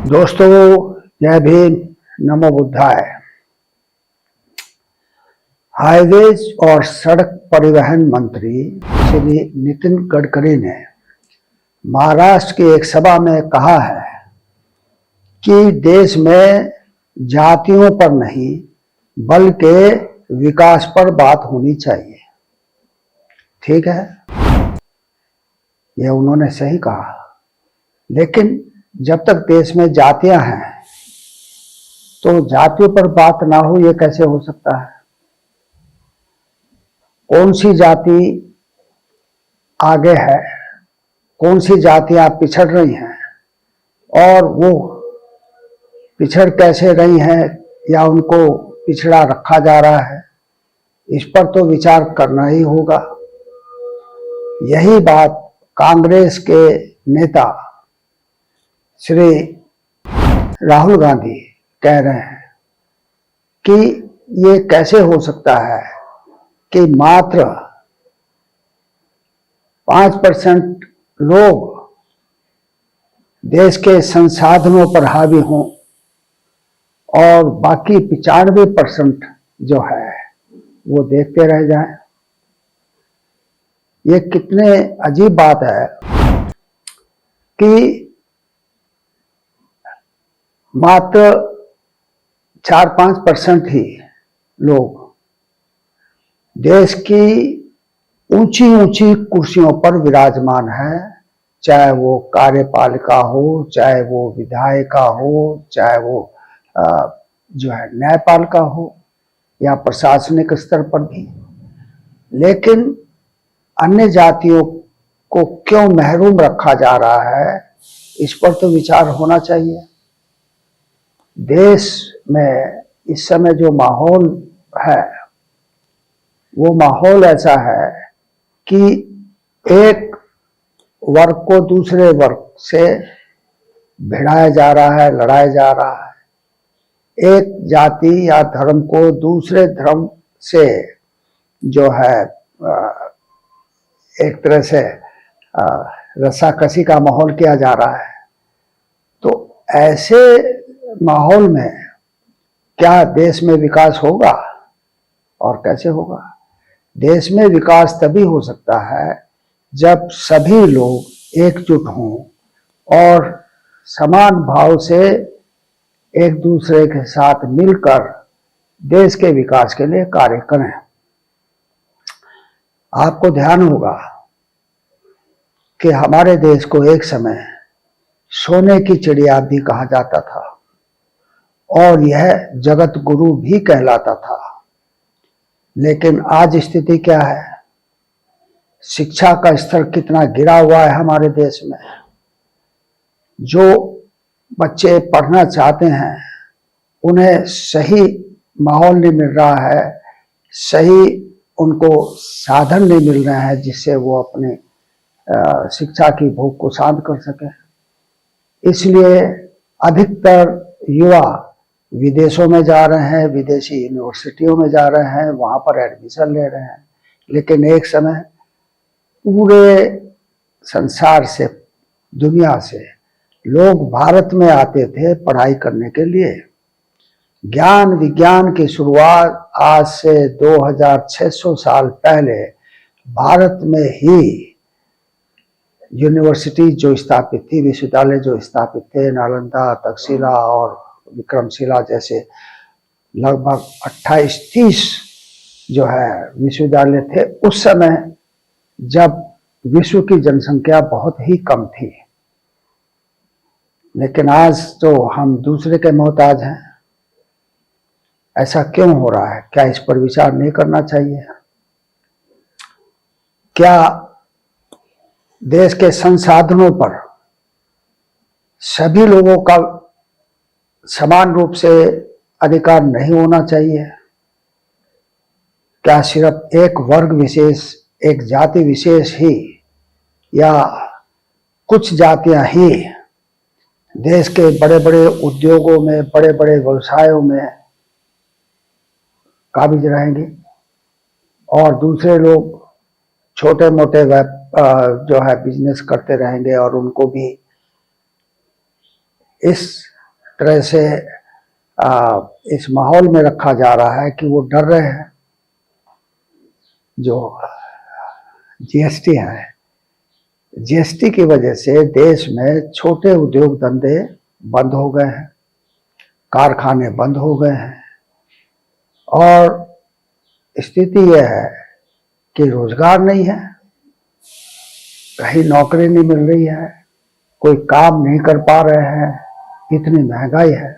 दोस्तों, जय भीम, नमो बुद्धाय। हाईवेज और सड़क परिवहन मंत्री श्री नितिन गडकरी ने महाराष्ट्र की एक सभा में कहा है कि देश में जातियों पर नहीं बल्कि विकास पर बात होनी चाहिए। ठीक है, यह उन्होंने सही कहा, लेकिन जब तक देश में जातियां हैं तो जातियों पर बात ना हो, ये कैसे हो सकता है? कौन सी जाति आगे है, कौन सी जातियां पिछड़ रही हैं और वो पिछड़ कैसे रही हैं या उनको पिछड़ा रखा जा रहा है, इस पर तो विचार करना ही होगा। यही बात कांग्रेस के नेता श्री राहुल गांधी कह रहे हैं कि ये कैसे हो सकता है कि मात्र 5% लोग देश के संसाधनों पर हावी हों और बाकी 95% जो है वो देखते रह जाएं। ये कितने अजीब बात है कि मात्र 4-5% ही लोग देश की ऊंची ऊंची कुर्सियों पर विराजमान है, चाहे वो कार्यपालिका हो, चाहे वो विधायिका हो, चाहे वो जो है न्यायपालिका हो या प्रशासनिक स्तर पर भी। लेकिन अन्य जातियों को क्यों महरूम रखा जा रहा है, इस पर तो विचार होना चाहिए। देश में इस समय जो माहौल है वो माहौल ऐसा है कि एक वर्ग को दूसरे वर्ग से भिड़ाया जा रहा है, लड़ाया जा रहा है। एक जाति या धर्म को दूसरे धर्म से जो है एक तरह से रस्साकसी का माहौल किया जा रहा है। तो ऐसे माहौल में क्या देश में विकास होगा और कैसे होगा? देश में विकास तभी हो सकता है जब सभी लोग एकजुट हों और समान भाव से एक दूसरे के साथ मिलकर देश के विकास के लिए कार्य करें। आपको ध्यान होगा कि हमारे देश को एक समय सोने की चिड़िया भी कहा जाता था और यह जगत गुरु भी कहलाता था। लेकिन आज स्थिति क्या है? शिक्षा का स्तर कितना गिरा हुआ है हमारे देश में। जो बच्चे पढ़ना चाहते हैं उन्हें सही माहौल नहीं मिल रहा है, सही उनको साधन नहीं मिल रहे हैं जिससे वो अपने शिक्षा की भूख को शांत कर सके। इसलिए अधिकतर युवा विदेशों में जा रहे हैं, विदेशी यूनिवर्सिटियों में जा रहे हैं, वहां पर एडमिशन ले रहे हैं। लेकिन एक समय पूरे संसार से, दुनिया से लोग भारत में आते थे पढ़ाई करने के लिए। ज्ञान विज्ञान की शुरुआत आज से 2600 साल पहले भारत में ही यूनिवर्सिटी जो स्थापित थी, विश्वविद्यालय जो स्थापित थे, नालंदा, तक्षशिला और विक्रमशिला जैसे लगभग 28-30 जो है विश्वविद्यालय थे उस समय जब विश्व की जनसंख्या बहुत ही कम थी। लेकिन आज तो हम दूसरे के मोहताज हैं। ऐसा क्यों हो रहा है? क्या इस पर विचार नहीं करना चाहिए? क्या देश के संसाधनों पर सभी लोगों का समान रूप से अधिकार नहीं होना चाहिए? क्या सिर्फ एक वर्ग विशेष, एक जाति विशेष ही या कुछ जातियां ही देश के बड़े बड़े उद्योगों में, बड़े बड़े व्यवसायों में काबिज रहेंगी और दूसरे लोग छोटे मोटे जो है बिजनेस करते रहेंगे और उनको भी इस तरह से इस माहौल में रखा जा रहा है कि वो डर रहे हैं। जो जीएसटी है, जीएसटी की वजह से देश में छोटे उद्योग धंधे बंद हो गए हैं, कारखाने बंद हो गए हैं, और स्थिति यह है कि रोजगार नहीं है, कहीं नौकरी नहीं मिल रही है, कोई काम नहीं कर पा रहे हैं, इतनी महंगाई है।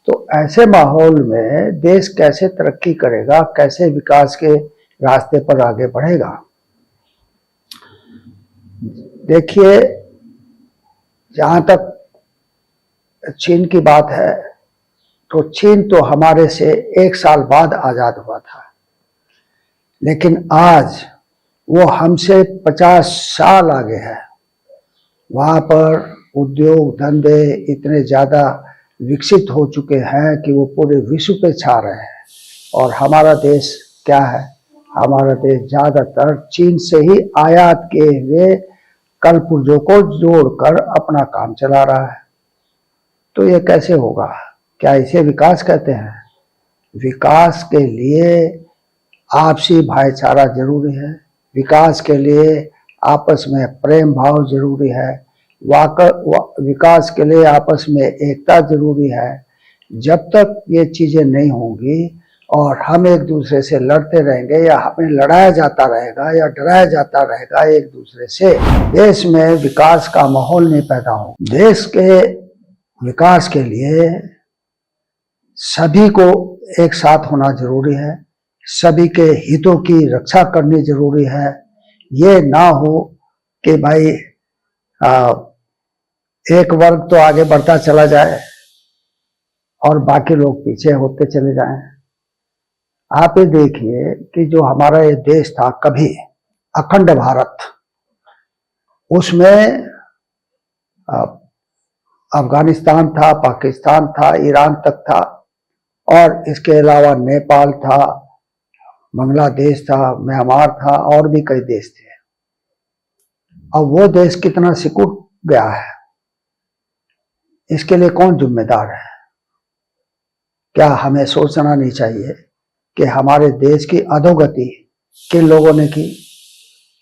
तो ऐसे माहौल में देश कैसे तरक्की करेगा, कैसे विकास के रास्ते पर आगे बढ़ेगा? देखिए, जहां तक चीन की बात है, तो चीन तो हमारे से 1 साल बाद आजाद हुआ था, लेकिन आज वो हमसे 50 साल आगे है। वहां पर उद्योग धंधे इतने ज्यादा विकसित हो चुके हैं कि वो पूरे विश्व पे छा रहे हैं। और हमारा देश क्या है? हमारा देश ज्यादातर चीन से ही आयात किए हुए कल पुर्जों को जोड़कर अपना काम चला रहा है। तो ये कैसे होगा? क्या इसे विकास कहते हैं? विकास के लिए आपसी भाईचारा जरूरी है, विकास के लिए आपस में प्रेम भाव जरूरी है, विकास के लिए आपस में एकता जरूरी है। जब तक ये चीजें नहीं होंगी और हम एक दूसरे से लड़ते रहेंगे या हमें लड़ाया जाता रहेगा या डराया जाता रहेगा एक दूसरे से, देश में विकास का माहौल नहीं पैदा हो। देश के विकास के लिए सभी को एक साथ होना जरूरी है, सभी के हितों की रक्षा करनी जरूरी है। ये ना हो कि भाई एक वर्ग तो आगे बढ़ता चला जाए और बाकी लोग पीछे होते चले जाएं। आप ये देखिए कि जो हमारा ये देश था कभी अखंड भारत, उसमें अफगानिस्तान था, पाकिस्तान था, ईरान तक था, और इसके अलावा नेपाल था, बांग्लादेश था, म्यांमार था, और भी कई देश थे। अब वो देश कितना सिकुड़ गया है, इसके लिए कौन जिम्मेदार है? क्या हमें सोचना नहीं चाहिए कि हमारे देश की अधोगति किन लोगों ने की,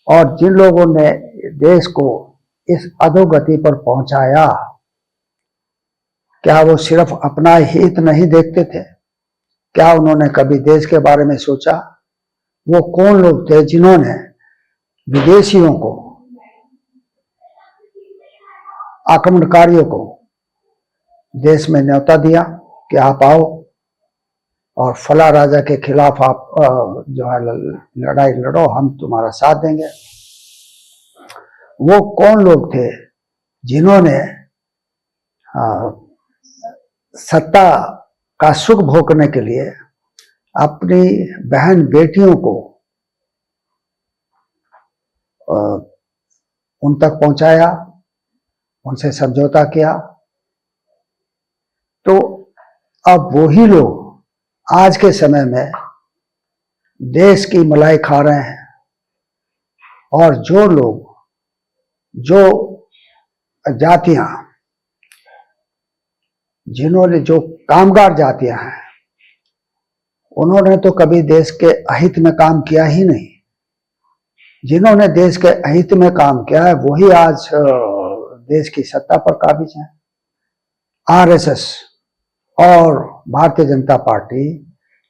और जिन लोगों ने देश को इस अधोगति पर पहुंचाया, क्या वो सिर्फ अपना हित नहीं देखते थे? क्या उन्होंने कभी देश के बारे में सोचा? वो कौन लोग थे जिन्होंने विदेशियों को, आक्रमणकारियों को देश में न्योता दिया कि आप आओ और फला राजा के खिलाफ आप जो है लड़ाई लड़ो, हम तुम्हारा साथ देंगे? वो कौन लोग थे जिन्होंने सत्ता का सुख भोगने के लिए अपनी बहन बेटियों को उन तक पहुंचाया, उनसे समझौता किया? तो अब वही लोग आज के समय में देश की मलाई खा रहे हैं, और जो लोग, जो जातियां, जिन्होंने, जो कामगार जातियां हैं, उन्होंने तो कभी देश के अहित में काम किया ही नहीं। जिन्होंने देश के अहित में काम किया है वही आज देश की सत्ता पर काबिज है। आरएसएस और भारतीय जनता पार्टी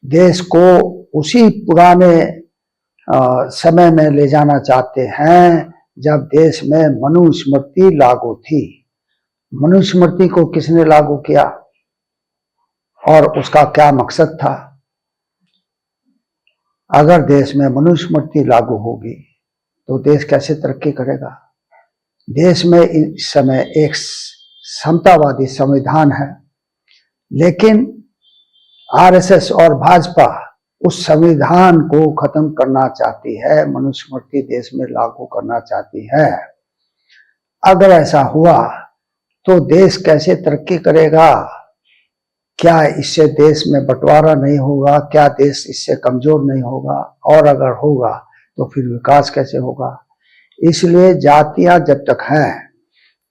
देश को उसी पुराने समय में ले जाना चाहते हैं जब देश में मनुस्मृति लागू थी। मनुस्मृति को किसने लागू किया और उसका क्या मकसद था? अगर देश में मनुस्मृति लागू होगी तो देश कैसे तरक्की करेगा? देश में इस समय एक समतावादी संविधान है, लेकिन आरएसएस और भाजपा उस संविधान को खत्म करना चाहती है, मनुस्मृति देश में लागू करना चाहती है। अगर ऐसा हुआ तो देश कैसे तरक्की करेगा? क्या इससे देश में बंटवारा नहीं होगा? क्या देश इससे कमजोर नहीं होगा? और अगर होगा तो फिर विकास कैसे होगा? इसलिए जातियां जब तक हैं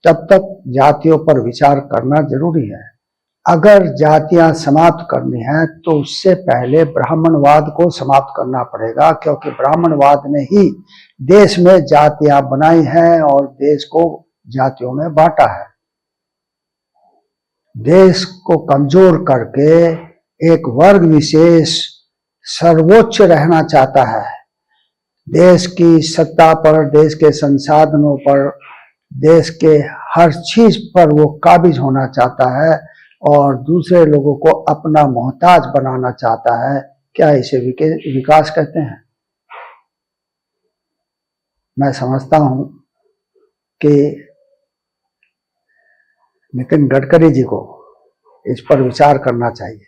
तब तक जातियों पर विचार करना जरूरी है। अगर जातियां समाप्त करनी है तो उससे पहले ब्राह्मणवाद को समाप्त करना पड़ेगा, क्योंकि ब्राह्मणवाद ने ही देश में जातियां बनाई हैं और देश को जातियों में बांटा है। देश को कमजोर करके एक वर्ग विशेष सर्वोच्च रहना चाहता है। देश की सत्ता पर, देश के संसाधनों पर, देश के हर चीज पर वो काबिज होना चाहता है और दूसरे लोगों को अपना मोहताज बनाना चाहता है। क्या इसे विकास कहते हैं? मैं समझता हूं कि नितिन गडकरी जी को इस पर विचार करना चाहिए।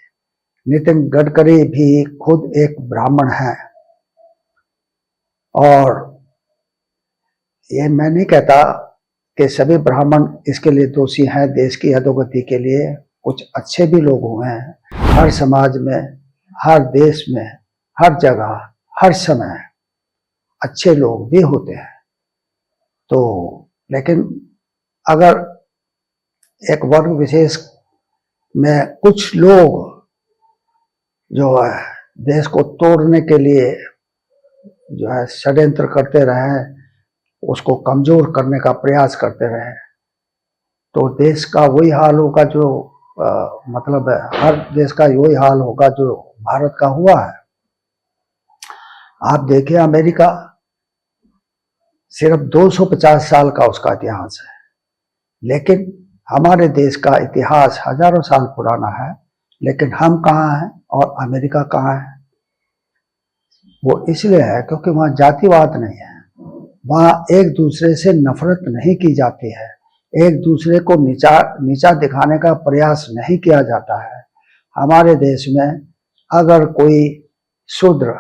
नितिन गडकरी भी खुद एक ब्राह्मण है और ये मैं नहीं कहता कि सभी ब्राह्मण इसके लिए दोषी हैं। देश की अधोगति के लिए कुछ अच्छे भी लोग हुए हैं। हर समाज में, हर देश में, हर जगह, हर समय अच्छे लोग भी होते हैं। तो लेकिन अगर एक वर्ग विशेष में कुछ लोग जो है देश को तोड़ने के लिए जो है षड्यंत्र करते रहे, उसको कमजोर करने का प्रयास करते रहे, तो देश का वही हाल होगा जो मतलब हर देश का वही हाल होगा जो भारत का हुआ है। आप देखिए, अमेरिका सिर्फ 250 साल का उसका इतिहास है, लेकिन हमारे देश का इतिहास हजारों साल पुराना है। लेकिन हम कहाँ हैं और अमेरिका कहाँ है? वो इसलिए है क्योंकि वहाँ जातिवाद नहीं है, वहाँ एक दूसरे से नफरत नहीं की जाती है, एक दूसरे को नीचा दिखाने का प्रयास नहीं किया जाता है। हमारे देश में अगर कोई शूद्र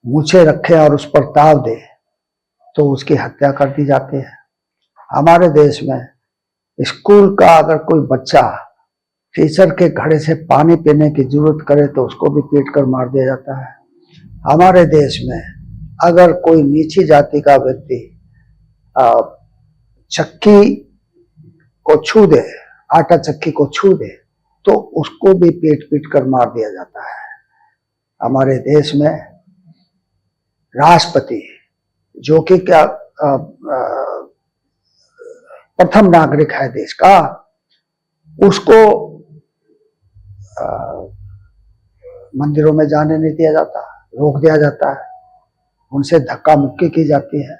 मूछें रखे और उस पर ताव दे तो उसकी हत्या कर दी जाती है। हमारे देश में स्कूल का अगर कोई बच्चा टीचर के घड़े से पानी पीने की जरूरत करे तो उसको भी पीट कर मार दिया जाता है। हमारे देश में अगर कोई नीची जाति का व्यक्ति चक्की को छू दे, आटा चक्की को छू दे, तो उसको भी पीट कर मार दिया जाता है। हमारे देश में राष्ट्रपति, जो कि क्या प्रथम नागरिक है देश का, उसको मंदिरों में जाने नहीं दिया जाता, रोक दिया जाता है, उनसे धक्का मुक्की की जाती है।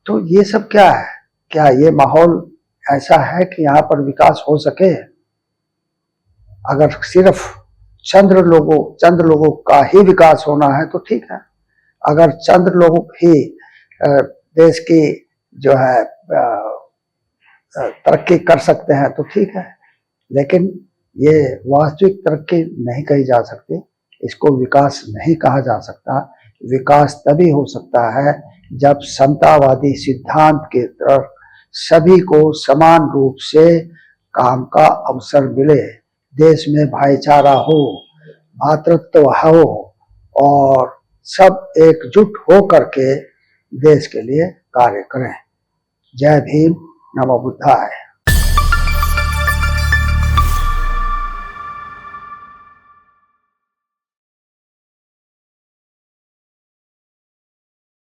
तो ये सब क्या है? क्या ये माहौल ऐसा है कि यहाँ पर विकास हो सके? अगर सिर्फ चंद लोगों का ही विकास होना है तो ठीक है। अगर चंद लोग ही देश की जो है तरक्की कर सकते हैं तो ठीक है, लेकिन ये वास्तविक तरक्की नहीं कही जा सकती, इसको विकास नहीं कहा जा सकता। विकास तभी हो सकता है जब समतावादी सिद्धांत के तरफ सभी को समान रूप से काम का अवसर मिले, देश में भाईचारा हो, भातृत्व हो और सब एकजुट हो करके देश के लिए कार्य करें। जय भीम, नमो बुद्धाय।